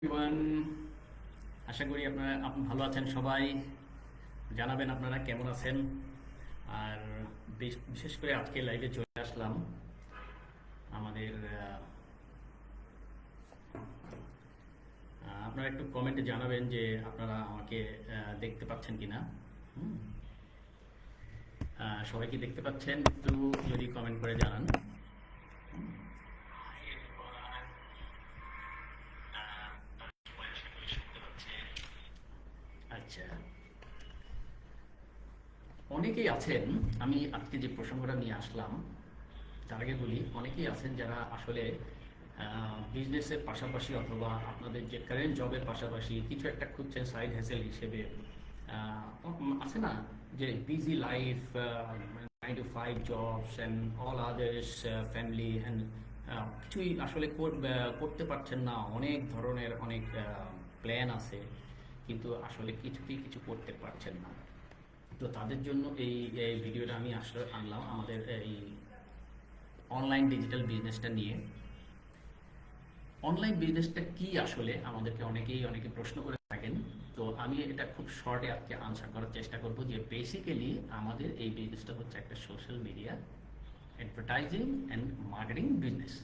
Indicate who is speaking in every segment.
Speaker 1: Everyone, আশা করি আপনারা ভালো আছেন। সবাই জানাবেন আপনারা কেমন আছেন। আর বিশেষ করে আজকে লাইভে চলে আসলাম আমাদের আপনারা একটু কমেন্টে জানাবেন যে আপনারা আমাকে দেখতে পাচ্ছেন কিনা। সবাই কি দেখতে পাচ্ছেন? একটু যদি কমেন্ট করে জানান। আচ্ছা, অনেকেই আছেন। আমি আজকে যে প্রসঙ্গটা নিয়ে আসলাম তার আগে বলি, অনেকেই আছেন যারা আসলে বিজনেসের পাশাপাশি অথবা আপনাদের যে কারেন্ট জবের পাশাপাশি কিছু একটা খুঁজছেন সাইড হ্যাসেল হিসেবে। আছে না যে busy life, 9 to 5 jobs and all others, family and কিছুই আসলে করতে পারছেন না। অনেক ধরনের অনেক প্ল্যান আছে, কিন্তু আসলে কিছুতেই কিছু করতে পারছেন না। তো তাদের জন্য এই এই ভিডিওটা আমি আসলে আনলাম, আমাদের এই অনলাইন ডিজিটাল বিজনেসটা নিয়ে। অনলাইন বিজনেসটা কি আসলে আমাদেরকে অনেকে প্রশ্ন করে থাকেন। তো আমি এটা খুব শর্টে আজকে আনসার করার চেষ্টা করব যে বেসিক্যালি আমাদের এই বিজনেসটা হচ্ছে একটা social media advertising and marketing business.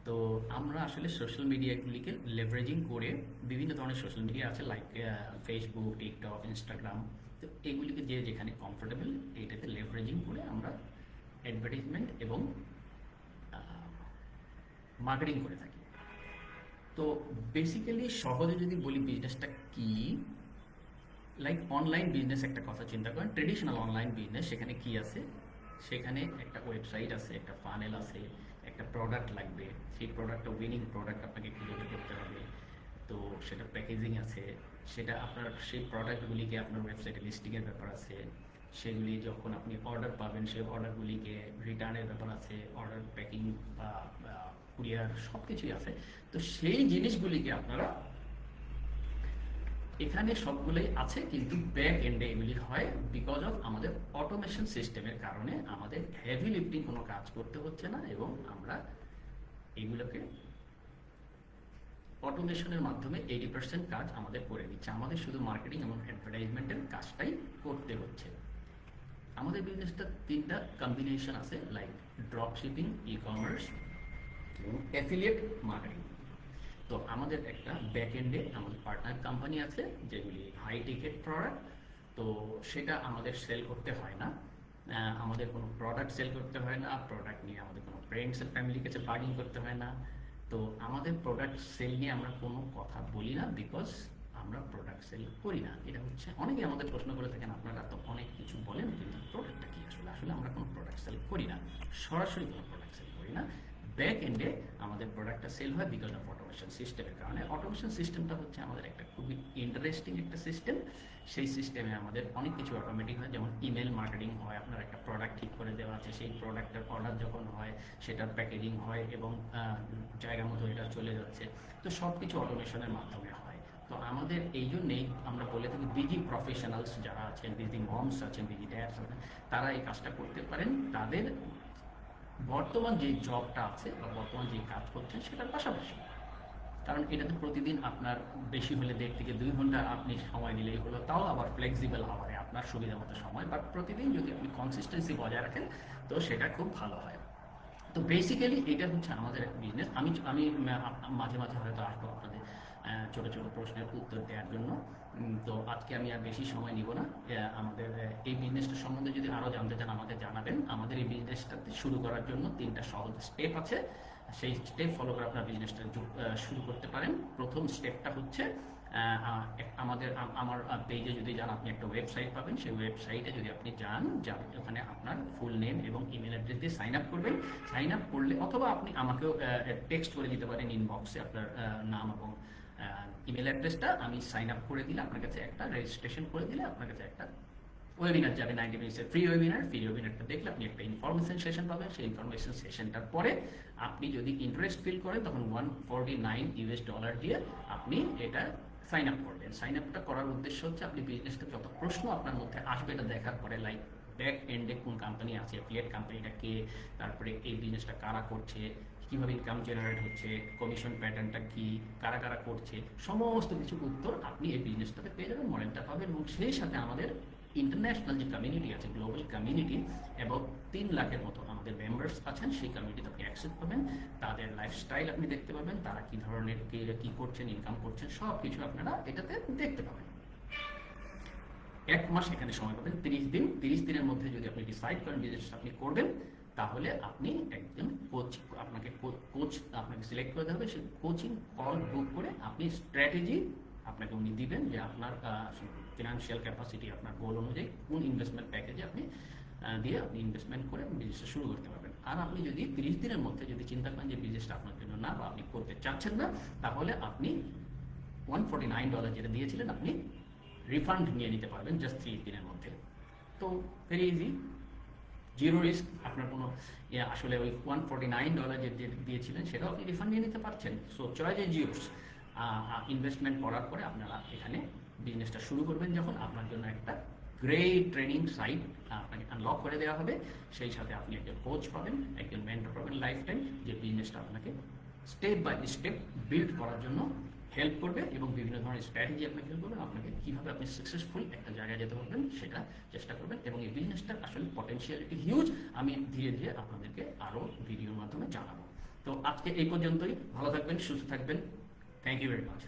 Speaker 1: তো আমরা আসলে সোশ্যাল মিডিয়াগুলিকে লেভারেজিং করে, বিভিন্ন ধরনের সোশ্যাল মিডিয়া আছে লাইক ফেসবুক, টিকটক, ইনস্টাগ্রাম। তো এগুলিকে যে যেখানে কমফোর্টেবল এইটাতে লেভারেজিং করে আমরা অ্যাডভার্টাইজমেন্ট এবং মার্কেটিং করে থাকি। তো বেসিক্যালি সহজে যদি বলি বিজনেসটা কি, লাইক অনলাইন বিজনেস একটা কথা চিন্তা করেন, ট্রেডিশনাল অনলাইন বিজনেস। সেখানে কি আছে? সেখানে একটা ওয়েবসাইট আছে, একটা ফানেল আছে, একটা প্রোডাক্ট লাগবে। সেই প্রোডাক্টটা উইনিং প্রোডাক্ট আপনাকে খুঁজে বের করতে হবে। তো সেটা প্যাকেজিং আছে, সেটা আপনার সেই প্রোডাক্টগুলিকে আপনার ওয়েবসাইটে লিস্টিংয়ের ব্যাপার আছে। সেগুলি যখন আপনি অর্ডার পাবেন সেই অর্ডারগুলিকে রিটার্নের ব্যাপার আছে, অর্ডার প্যাকিং বা কুরিয়ার সব কিছুই আছে। তো সেই জিনিসগুলিকে আপনারা এখানে সবগুলোই আছে, কিন্তু ব্যাক এন্ডে এগুলি হয় বিকজ অফ আমাদের অটোমেশন সিস্টেমের কারণে আমাদের হেভি লিফটিং কোনো কাজ করতে হচ্ছে না, এবং আমরা এগুলোকে অটোমেশনের মাধ্যমে 80% কাজ আমাদের করে দিচ্ছে। আমাদের শুধু মার্কেটিং এবং অ্যাডভার্টাইজমেন্টের কাজটাই করতে হচ্ছে। আমাদের বিজনেসটা তিনটা কম্বিনেশন আছে, like drop shipping, e commerce এবং অ্যাফিলিয়েট মার্কেটিং। তো আমাদের একটা ব্যাক এন্ডে আমাদের পার্টনার কোম্পানি আছে যেগুলি হাই টিকেট প্রোডাক্ট। তো সেটা আমাদের সেল করতে হয় না, আমাদের কোনো প্রোডাক্ট সেল করতে হয় না, প্রোডাক্ট নিয়ে আমাদের কোনো ফ্রেন্ডস এর ফ্যামিলির কাছে বার্গেন করতে হয় না। তো আমাদের প্রোডাক্ট সেল নিয়ে আমরা কোনো কথা বলি না, বিকজ আমরা প্রোডাক্ট সেল করি না। এটা হচ্ছে অনেকে আমাদের প্রশ্ন করে থাকেন, আপনারা তো অনেক কিছু বলেন কিন্তু প্রোডাক্টটা কি আসলে? আসলে আমরা কোনো প্রোডাক্ট সেল করি না, সরাসরি কোনো প্রোডাক্ট সেল করি না। ব্যাক এন্ডে আমাদের প্রোডাক্টটা সেল হয় বিকজ অফ অটোমেশন সিস্টেমের কারণে। অটোমেশন সিস্টেমটা হচ্ছে আমাদের একটা খুবই ইন্টারেস্টিং একটা সিস্টেম। সেই সিস্টেমে আমাদের অনেক কিছু অটোমেটিক হয়, যেমন ইমেল মার্কেটিং হয়। আপনার একটা প্রোডাক্ট ঠিক করে দেওয়া আছে, সেই প্রোডাক্টের অর্ডার যখন হয় সেটার প্যাকেজিং হয় এবং জায়গা মতো এটা চলে যাচ্ছে। তো সব কিছু অটোমেশনের মাধ্যমে হয়। তো আমাদের এই জন্যেই আমরা বলে থাকি বিজি প্রফেশনালস যারা আছেন, বিজি মমস আছেন, বিজি ড্যাডস আছেন, তারা এই কাজটা করতে পারেন। তাদের বর্তমান যে জবটা আছে বা বর্তমান যে কাজ করছেন সেটার পাশাপাশি, কারণ এটাতে প্রতিদিন আপনার বেশি হলে 1.5 থেকে 2 ঘন্টা আপনি সময় দিলেই হলো, তাও আবার ফ্লেক্সিবল আওয়ারে আপনার সুবিধা মতো সময়। বাট প্রতিদিন যদি আপনি কনসিস্টেন্সি বজায় রাখেন তো সেটা খুব ভালো হয়। তো বেসিক্যালি এটা হচ্ছে আমাদের বিজনেস। আমি আমি মাঝে মাঝে হয়তো আসবো আপনাদের ছোটো ছোটো প্রশ্নের উত্তর দেওয়ার জন্য। তো আজকে আমি আর বেশি সময় নিব না। আমাদের এই বিজনেসটা সম্বন্ধে যদি আরও জানতে চান আমাদের জানাবেন। আমাদের এই বিজনেসটাতে শুরু করার জন্য 3টা সহজ স্টেপ আছে, সেই স্টেপ ফলো করে আপনার বিজনেসটা শুরু করতে পারেন। প্রথম স্টেপটা হচ্ছে আমাদের আমার পেজে যদি যান আপনি একটা ওয়েবসাইট পাবেন। সেই ওয়েবসাইটে যদি আপনি যান, ওখানে আপনার ফুল নেম এবং ইমেল অ্যাড্রেস দিয়ে সাইন আপ করবেন। সাইন আপ করলে অথবা আপনি আমাকেও টেক্সট করে দিতে পারেন ইনবক্সে আপনার নাম এবং ইমেল অ্যাড্রেসটা। আমি সাইন আপ করে দিলে আপনার কাছে একটা রেজিস্ট্রেশন করে দিলে আপনার কাছে একটা ওয়েবিনার যাবে, 90 মিনিটসের ফ্রি ওয়েবিনার। ফ্রি ওয়েবিনারটা দেখলে আপনি একটা ইনফরমেশন সেশন পাবেন। সেই ইনফরমেশন সেশনটার পরে আপনি যদি ইন্টারেস্ট ফিল করেন তখন $149 দিয়ে আপনি এটা সাইন আপ করবেন। সাইন আপটা করার উদ্দেশ্য হচ্ছে আপনি বিজনেসটা যত প্রশ্ন আপনার মধ্যে আসবে এটা দেখার পরে, লাইক ব্যাক এন্ডে কোন কোম্পানি আছে, অ্যাফিলিয়েট কোম্পানিটা কে, তারপরে এই বিজনেসটা কারা করছে, কীভাবে ইনকাম জেনারেট হচ্ছে, কমিশন প্যাটার্নটা কী, কারা কারা করছে, সমস্ত কিছু উত্তর আপনি এই বিজনেসটাতে পেয়ে যাবেন, মডেলটা পাবেন। এবং সেই সাথে আমাদের ইন্টারন্যাশনাল যে কমিউনিটি আছে, গ্লোবাল কমিউনিটি, এবং 3 লাখের মতো আমাদের মেম্বার্স আছেন, সেই কমিউনিটিতে আপনি অ্যাক্সেস পাবেন। তাদের লাইফস্টাইল আপনি দেখতে পাবেন, তারা কী ধরনের কী করছেন, ইনকাম করছেন, সব কিছু আপনারা এটাতে দেখতে পাবেন। 1 মাস এখানে সময় পাবেন, 30 দিন। 30 দিনের মধ্যে যদি আপনি ডিসাইড করেন বিজনেসটা আপনি করবেন, তাহলে আপনি একজন কোচ, কোচ আপনাকে সিলেক্ট করে দেবে। সেই কোচিং কল বুক করে আপনি স্ট্র্যাটেজি আপনাকে উনি দিবেন যে আপনার ফিনান্সিয়াল ক্যাপাসিটি, আপনার গোল অনুযায়ী কোন ইনভেস্টমেন্ট প্যাকেজে আপনি দিয়ে আপনি ইনভেস্টমেন্ট করে বিজনেসটা শুরু করতে পারবেন। আর আপনি যদি 30 দিনের মধ্যে যদি চিন্তা করেন যে বিজনেসটা আপনার জন্য না, বা আপনি করতে চাচ্ছেন না, তাহলে আপনি $149 যেটা দিয়েছিলেন আপনি রিফান্ড নিয়ে নিতে পারবেন জাস্ট 30 দিনের মধ্যে। তো ভেরি ইজি, জিরো রিস্ক। আপনার কোনো আসলে ওই $149 যে দিয়েছিলেন সেটাও আপনি রিফান্ড নিয়ে নিতে পারছেন। So choice is yours. Investment করার পরে আপনারা এখানে বিজনেসটা শুরু করবেন যখন, আপনার জন্য একটা গ্রেট ট্রেনিং সাইট আপনাকে আনলক করে দেওয়া হবে। সেই সাথে আপনি একজন কোচ পাবেন, একজন মেন্টর পাবেন লাইফ টাইম, যে বিজনেসটা আপনাকে স্টেপ বাই স্টেপ বিল্ড করার জন্য হেল্প করবে, এবং বিভিন্ন ধরনের স্ট্র্যাটেজি আপনাকে হেল্প করবে, আপনাকে কীভাবে আপনি সাকসেসফুল একটা জায়গায় যেতে পারবেন সেটা চেষ্টা করবেন। এবং এই বিজনেসটার আসলে পটেনশিয়ালিটি হিউজ। আমি ধীরে ধীরে আপনাদেরকে আরও ভিডিওর মাধ্যমে জানাবো। তো আজকে এই পর্যন্তই। ভালো থাকবেন, সুস্থ থাকবেন। Thank you very much.